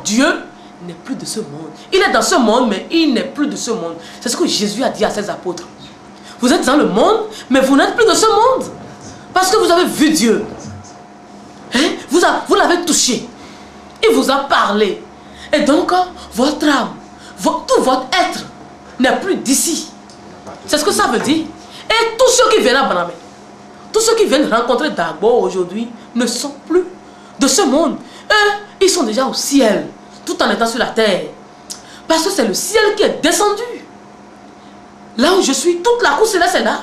Dieu n'est plus de ce monde. Il est dans ce monde, mais il n'est plus de ce monde. C'est ce que Jésus a dit à ses apôtres. Vous êtes dans le monde, mais vous n'êtes plus de ce monde. Parce que vous avez vu Dieu. Hein? Vous l'avez touché. Il vous a parlé. Et donc, votre âme, tout votre être n'est plus d'ici. C'est ce que ça veut dire. Et tous ceux qui viennent à Banamé, tous ceux qui viennent rencontrer Dagbo aujourd'hui ne sont plus de ce monde. Eux, ils sont déjà au ciel, tout en étant sur la terre. Parce que c'est le ciel qui est descendu. Là où je suis, toute la cour céleste est là.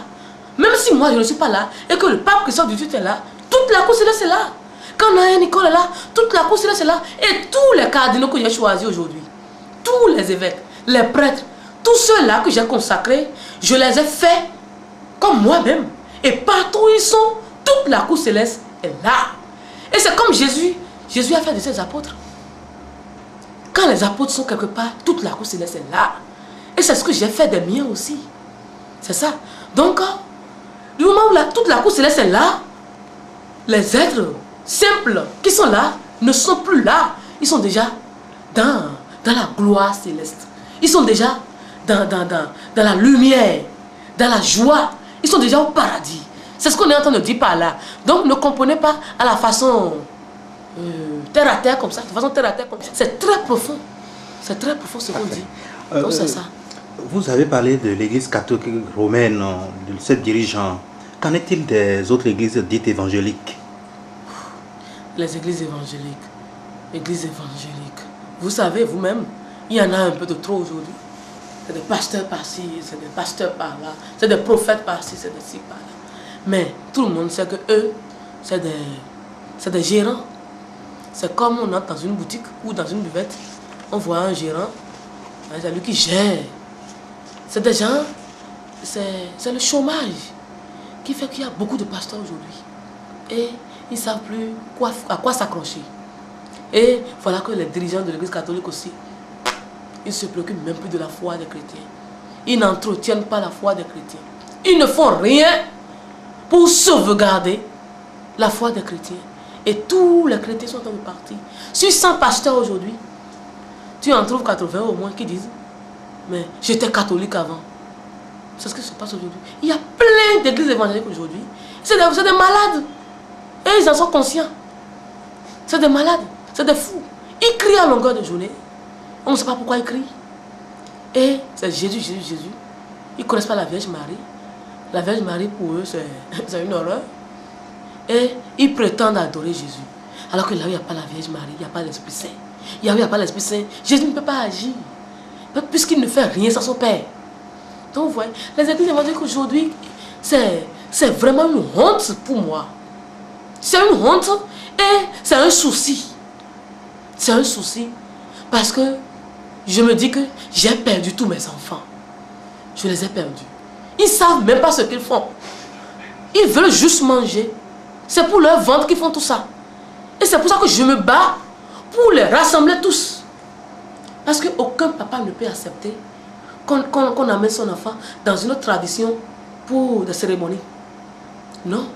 Même si moi je ne suis pas là, et que le pape Christophe du est là, toute la cour céleste est là. Quand Naël Nicole est là, toute la cour céleste est là. Et tous les cardinaux que j'ai choisis aujourd'hui, tous les évêques, les prêtres, tous ceux-là que j'ai consacrés, je les ai faits comme moi-même. Et partout où ils sont, toute la cour céleste est là. Et c'est comme Jésus a fait de ses apôtres. Quand les apôtres sont quelque part, toute la cour céleste est là. Et c'est ce que j'ai fait des miens aussi. C'est ça. Donc, du moment où toute la cour céleste est là, les êtres simples qui sont là ne sont plus là. Ils sont déjà dans la gloire céleste. Ils sont déjà dans la lumière, dans la joie. Ils sont déjà au paradis. C'est ce qu'on est en train de dire par là. Donc ne comprenez pas à la façon terre à terre comme ça. De façon terre à terre comme ça. C'est très profond. C'est très profond ce qu'on dit. Donc c'est ça. Vous avez parlé de l'église catholique romaine, de cette dirigeante. Qu'en est-il des autres églises dites évangéliques? Les églises évangéliques. Églises évangéliques. Vous savez vous-même, il y en a un peu de trop aujourd'hui. C'est des pasteurs par-ci, c'est des pasteurs par-là, c'est des prophètes par-ci, c'est des ci par-là. Mais tout le monde sait que eux, c'est des gérants. C'est comme on entre dans une boutique ou dans une buvette, on voit un gérant, c'est lui qui gère. C'est des gens, c'est le chômage qui fait qu'il y a beaucoup de pasteurs aujourd'hui. Et ils ne savent plus à quoi s'accrocher. Et voilà que les dirigeants de l'église catholique aussi, ils ne se préoccupent même plus de la foi des chrétiens. Ils n'entretiennent pas la foi des chrétiens. Ils ne font rien pour sauvegarder la foi des chrétiens. Et tous les chrétiens sont en train de partir. Sur 100 pasteurs aujourd'hui, tu en trouves 80 au moins qui disent « Mais j'étais catholique avant ». C'est ce qui se passe aujourd'hui. Il y a plein d'églises évangéliques aujourd'hui. C'est des malades. Et ils en sont conscients. C'est des malades. C'est des fous. Ils crient à longueur de journée. On ne sait pas pourquoi ils crient. Et c'est Jésus, Jésus, Jésus. Ils ne connaissent pas la Vierge Marie. La Vierge Marie, pour eux, c'est une horreur. Et ils prétendent adorer Jésus. Alors que là où il n'y a pas la Vierge Marie, il n'y a pas l'Esprit Saint. Là où il n'y a pas l'Esprit Saint, Jésus ne peut pas agir. Puisqu'il ne fait rien sans son Père. Donc vous voyez, les églises évangéliques aujourd'hui, c'est vraiment une honte pour moi. C'est une honte et c'est un souci. C'est un souci. Parce que je me dis que j'ai perdu tous mes enfants. Je les ai perdus. Ils ne savent même pas ce qu'ils font. Ils veulent juste manger. C'est pour leur ventre qu'ils font tout ça. Et c'est pour ça que je me bats pour les rassembler tous. Parce qu'aucun papa ne peut accepter qu'on amène son enfant dans une autre tradition pour des cérémonies. Non.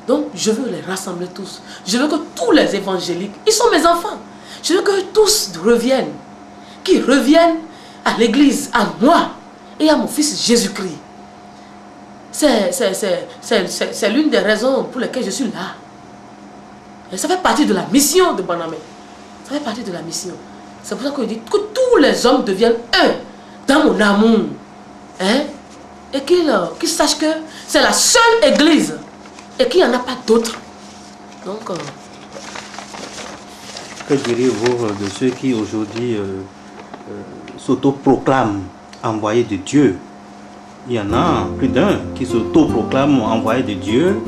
Donc je veux les rassembler tous. Je veux que tous les évangéliques, ils sont mes enfants. Je veux que tous reviennent. Qu'ils reviennent à l'église, à moi et à mon fils Jésus-Christ. C'est l'une des raisons pour lesquelles je suis là. Et ça fait partie de la mission de Banamé. Ça fait partie de la mission. C'est pour ça que je dis que tous les hommes deviennent un dans mon amour. Hein? Et qu'ils sachent que c'est la seule église et qu'il n'y en a pas d'autre. Donc... Que diriez-vous de ceux qui aujourd'hui s'autoproclament envoyés de Dieu? Il y en a plus d'un qui s'autoproclament envoyés de Dieu